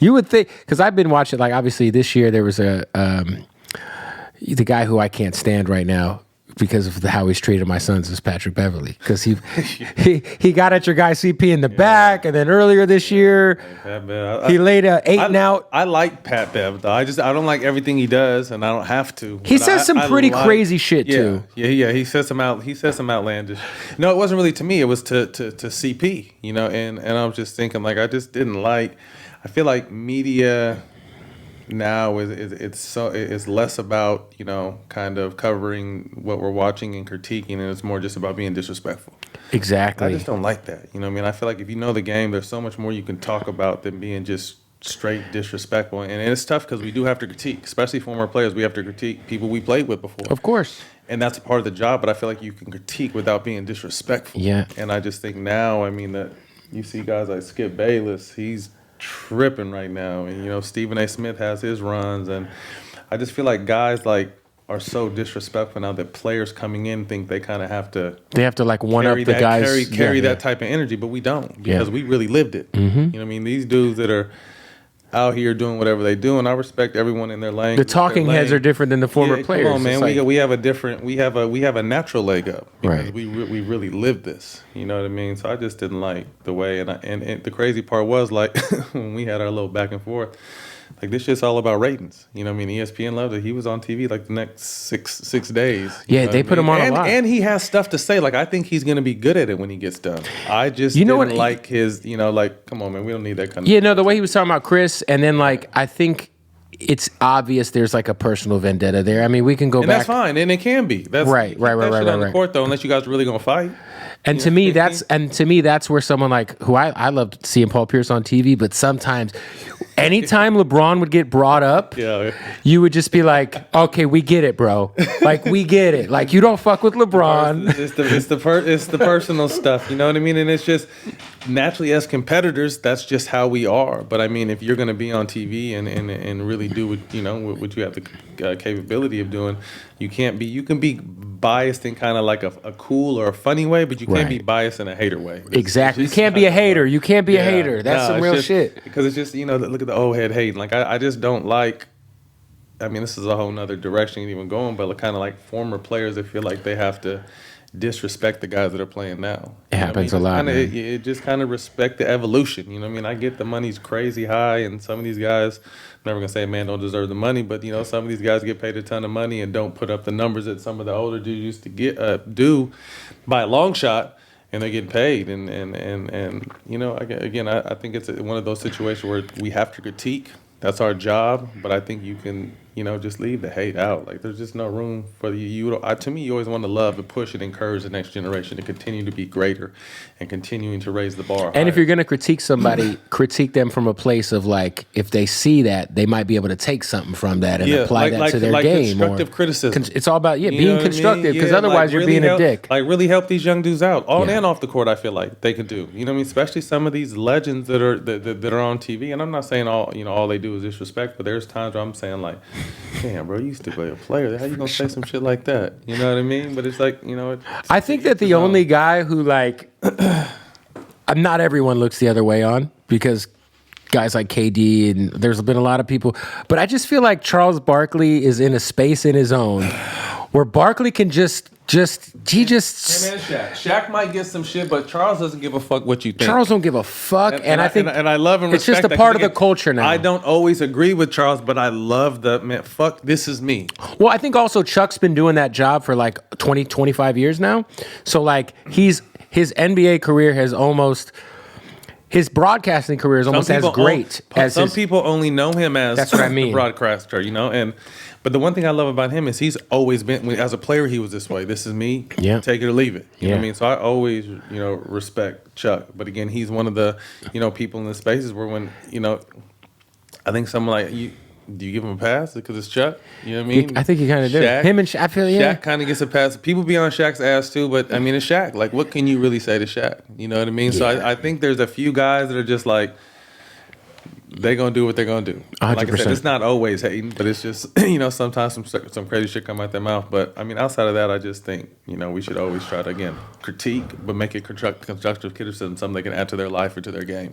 You would think, because I've been watching, like, obviously this year there was the guy who I can't stand right now because of how he's treated my sons is Patrick Beverly. Because he got at your guy CP in the back, and then earlier this year, he laid a 8 and out. I like Pat Bev, though. I don't like everything he does, and I don't have to. He says some pretty crazy shit, too. Yeah. He says some outlandish. No, it wasn't really to me. It was to CP, and I was just thinking, like, I just didn't like, I feel like media now it's less about kind of covering what we're watching and critiquing, and it's more just about being disrespectful. Exactly. I just don't like that. I feel like if you know the game, there's so much more you can talk about than being just straight disrespectful. And it's tough because we do have to critique, especially former players. We have to critique people we played with before. Of course. And that's a part of the job, but I feel like you can critique without being disrespectful. Yeah. And I just think now, that you see guys like Skip Bayless, he's tripping right now, and Stephen A. Smith has his runs, and I just feel like guys are so disrespectful now that players coming in think they kind of have to like one up the guys, carry that type of energy, but we don't, because we really lived it. Mm-hmm. These dudes that are out here doing whatever they do, and I respect everyone in their lane. The talking heads are different than the former players. Come on, man. We have a natural leg up because we really lived this. You know what I mean? So I just didn't like the way, and the crazy part was, like, when we had our little back and forth, like, this shit's all about ratings. ESPN loved it. He was on TV like the next six days. Yeah, they put him on a lot. And he has stuff to say. Like, I think he's going to be good at it when he gets done. I just didn't like his, come on, man, we don't need that kind of stuff. The way he was talking about Chris, and then, like, I think it's obvious there's, like, a personal vendetta there. We can go back. And that's fine, and it can be. That's right. On the court, though, unless you guys are really going to fight. And to me, that's where someone like who I loved seeing Paul Pierce on TV, but sometimes, anytime LeBron would get brought up, you would just be like, okay, we get it, bro. Like, we get it. Like, you don't fuck with LeBron. It's the personal stuff, you know what I mean? And it's just naturally, as competitors, that's just how we are. But if you're going to be on TV and really do what what you have the capability of doing, you can be biased in kind of like a cool or a funny way, but you can't be biased in a hater way. Exactly. You can't be a hater. You can't be a hater. That's some real shit. Because it's just, look at the old head hating. Like, I just don't like, this is a whole nother direction even going, but kind of like former players that feel like they have to disrespect the guys that are playing now. It happens a lot. It just kind of respect the evolution. I get the money's crazy high, and some of these guys, I'm never gonna say a man don't deserve the money, but some of these guys get paid a ton of money and don't put up the numbers that some of the older dudes used to do by a long shot, and they're getting paid. And again, I think it's one of those situations where we have to critique. That's our job, but I think you can, just leave the hate out. Like, there's just no room for to me, you always want to love and push and encourage the next generation to continue to be greater and continuing to raise the bar higher. And if you're going to critique somebody, critique them from a place of, like, if they see that, they might be able to take something from that and apply that to their game. Constructive criticism. It's all about, being constructive, because otherwise you're being a dick. Like, really help these young dudes out, on and off the court. I feel like they can do. Especially some of these legends that are on TV. And I'm not saying all they do is disrespect, but there's times where I'm saying, like, damn, bro, you used to be a player. How you gonna say some shit like that? You know what I mean? But it's like, I think that the only guy who, like, not everyone looks the other way on, because guys like KD, and there's been a lot of people, but I just feel like Charles Barkley is in a space in his own where Barkley can just Him and Shaq. Shaq might get some shit, but Charles doesn't give a fuck what you think. Charles don't give a fuck, and I think I love and it's respect just a part of the culture now. I don't always agree with Charles, but I love fuck, this is me. Well, I think also Chuck's been doing that job for like 20, 25 years now. So, like, his NBA career has almost, his broadcasting career is almost as great as some people only know him as that's what I mean. The broadcaster, but the one thing I love about him is he's always been, as a player, he was this way. This is me. Yeah. Take it or leave it. You know what I mean? So I always, respect Chuck. But again, he's one of the, people in the spaces where when, I think someone like you, do you give him a pass because it's Chuck? You know what I mean? I think he kind of did. Him and Shaq, I feel, Shaq kind of gets a pass. People be on Shaq's ass too, but it's Shaq. Like, what can you really say to Shaq? You know what I mean? Yeah. So I think there's a few guys that are just like, they're going to do what they're going to do. 100%. Like I said, it's not always hating, but it's just, sometimes some crazy shit come out their mouth. But, outside of that, I just think, we should always try to, again, critique, but make it constructive criticism, something they can add to their life or to their game.